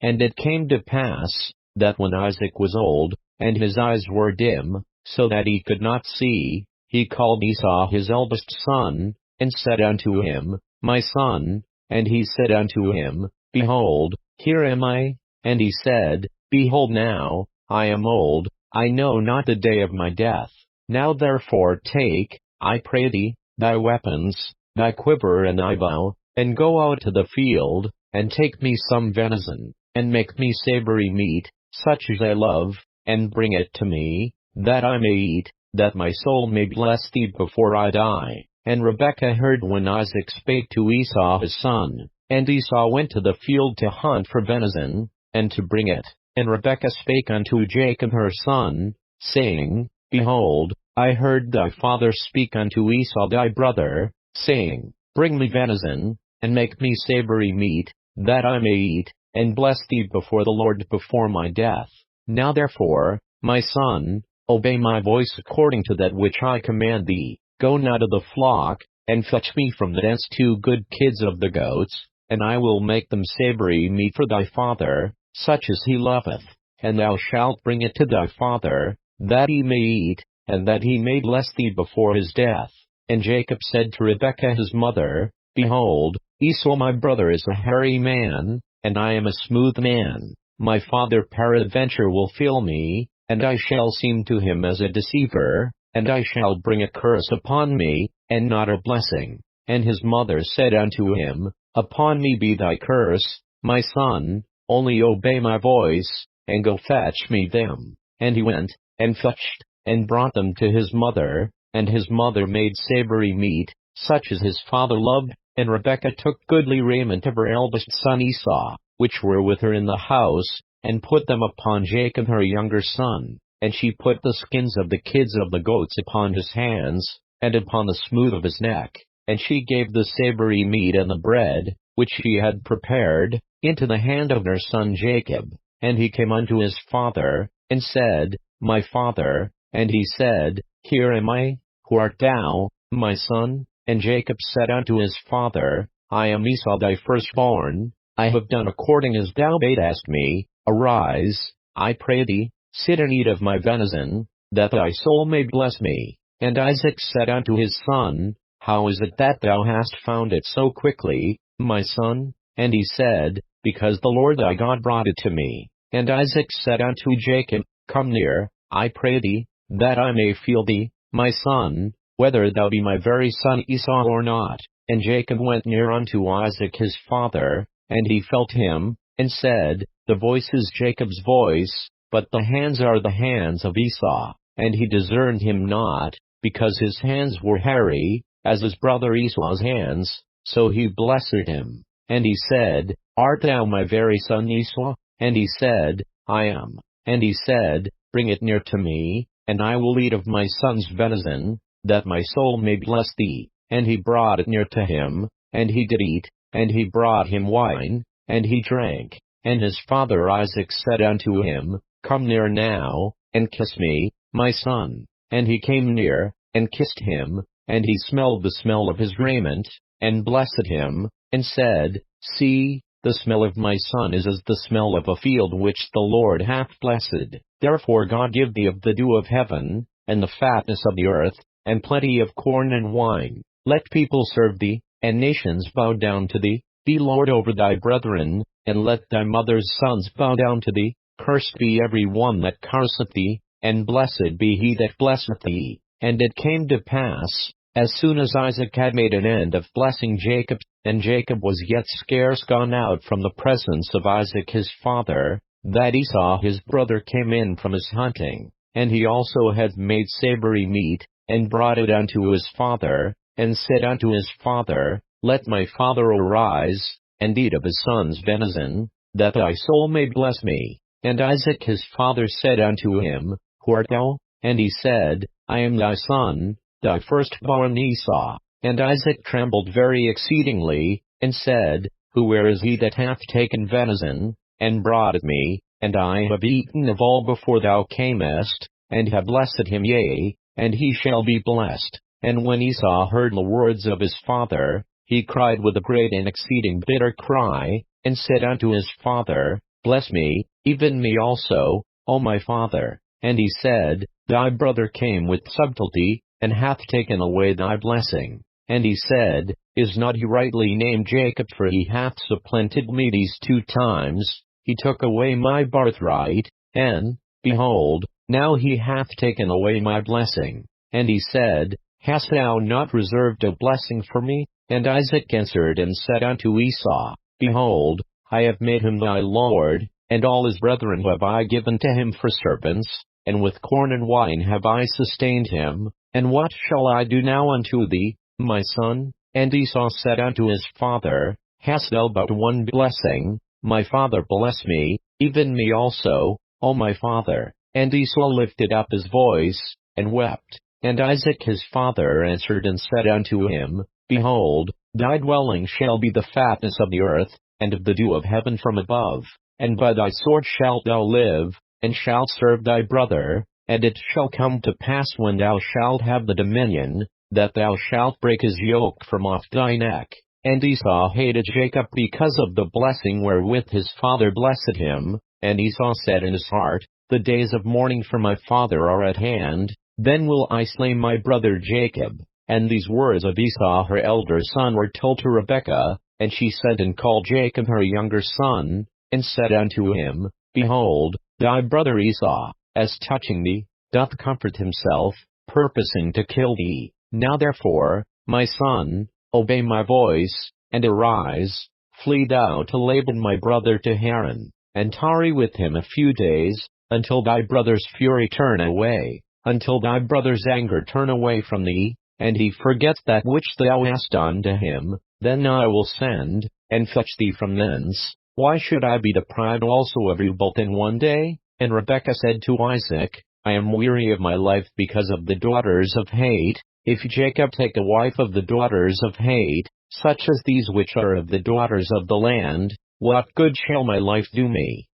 And it came to pass, that when Isaac was old, and his eyes were dim, so that he could not see, he called Esau his eldest son, and said unto him, My son. And he said unto him, Behold, here am I. And he said, Behold now, I am old, I know not the day of my death. Now therefore take, I pray thee, thy weapons, thy quiver and thy bow, and go out to the field, and take me some venison, and make me savory meat, such as I love, and bring it to me, that I may eat, that my soul may bless thee before I die. And Rebekah heard when Isaac spake to Esau his son. And Esau went to the field to hunt for venison, and to bring it. And Rebekah spake unto Jacob her son, saying, Behold, I heard thy father speak unto Esau thy brother, saying, Bring me venison, and make me savory meat, that I may eat, and bless thee before the Lord before my death. Now therefore, my son, obey my voice according to that which I command thee. Go now to the flock, and fetch me from thence 2 good kids of the goats, and I will make them savory meat for thy father, such as he loveth. And thou shalt bring it to thy father, that he may eat, and that he may bless thee before his death. And Jacob said to Rebekah his mother, Behold, Esau my brother is a hairy man, and I am a smooth man. My father peradventure will feel me, and I shall seem to him as a deceiver, and I shall bring a curse upon me, and not a blessing. And his mother said unto him, Upon me be thy curse, my son, only obey my voice, and go fetch me them. And he went, and fetched, and brought them to his mother, and his mother made savory meat, such as his father loved. And Rebekah took goodly raiment of her eldest son Esau, which were with her in the house, and put them upon Jacob her younger son. And she put the skins of the kids of the goats upon his hands, and upon the smooth of his neck. And she gave the savory meat and the bread, which she had prepared, into the hand of her son Jacob. And he came unto his father, and said, My father. And he said, Here am I. Who art thou, my son? And Jacob said unto his father, I am Esau thy firstborn. I have done according as thou badest me. Arise, I pray thee, sit and eat of my venison, that thy soul may bless me. And Isaac said unto his son, How is it that thou hast found it so quickly, my son? And he said, Because the Lord thy God brought it to me. And Isaac said unto Jacob, Come near, I pray thee, that I may feel thee, my son, whether thou be my very son Esau or not. And Jacob went near unto Isaac his father, and he felt him, and said, The voice is Jacob's voice, but the hands are the hands of Esau. And he discerned him not, because his hands were hairy, as his brother Esau's hands, so he blessed him. And he said, Art thou my very son Esau? And he said, I am. And he said, Bring it near to me, and I will eat of my son's venison, that my soul may bless thee. And he brought it near to him, and he did eat, and he brought him wine, and he drank. And his father Isaac said unto him, Come near now, and kiss me, my son. And he came near, and kissed him, and he smelled the smell of his raiment, and blessed him, and said, See, the smell of my son is as the smell of a field which the Lord hath blessed. Therefore God give thee of the dew of heaven, and the fatness of the earth, and plenty of corn and wine. Let people serve thee, and nations bow down to thee. Be Lord over thy brethren, and let thy mother's sons bow down to thee. Cursed be every one that curseth thee, and blessed be he that blesseth thee. And it came to pass, as soon as Isaac had made an end of blessing Jacob, and Jacob was yet scarce gone out from the presence of Isaac his father, that Esau his brother came in from his hunting. And he also had made savory meat, and brought it unto his father, and said unto his father, Let my father arise, and eat of his son's venison, that thy soul may bless me. And Isaac his father said unto him, Who art thou? And he said, I am thy son, thy firstborn Esau. And Isaac trembled very exceedingly, and said, Where is he that hath taken venison, and brought it me? And I have eaten of all before thou camest, and have blessed him, yea, and he shall be blessed. And when Esau heard the words of his father, he cried with a great and exceeding bitter cry, and said unto his father, bless me, even me also, O my father. And he said, Thy brother came with subtlety, and hath taken away thy blessing. And he said, Is not he rightly named Jacob? For he hath supplanted me these 2 times. He took away my birthright, and, behold, now he hath taken away my blessing. And he said, Hast thou not reserved a blessing for me? And Isaac answered and said unto Esau, Behold, I have made him thy lord, and all his brethren have I given to him for servants, and with corn and wine have I sustained him. And what shall I do now unto thee, my son? And Esau said unto his father, Hast thou but one blessing? My father bless me, even me also, O my father. And Esau lifted up his voice, and wept. And Isaac his father answered and said unto him, Behold, thy dwelling shall be the fatness of the earth, and of the dew of heaven from above. And by thy sword shalt thou live, and shalt serve thy brother. And it shall come to pass when thou shalt have the dominion, that thou shalt break his yoke from off thy neck. And Esau hated Jacob because of the blessing wherewith his father blessed him. And Esau said in his heart, The days of mourning for my father are at hand, then will I slay my brother Jacob. And these words of Esau her elder son were told to Rebekah, and she sent and called Jacob her younger son, and said unto him, Behold, thy brother Esau, as touching thee, doth comfort himself, purposing to kill thee. Now therefore, my son, obey my voice, and arise, flee thou to Laban my brother to Haran, and tarry with him a few days, until thy brother's fury turn away, until thy brother's anger turn away from thee, and he forget that which thou hast done to him. Then I will send, and fetch thee from thence. Why should I be deprived also of you both in one day? And Rebekah said to Isaac, I am weary of my life because of the daughters of hate. If Jacob take a wife of the daughters of hate, such as these which are of the daughters of the land, what good shall my life do me?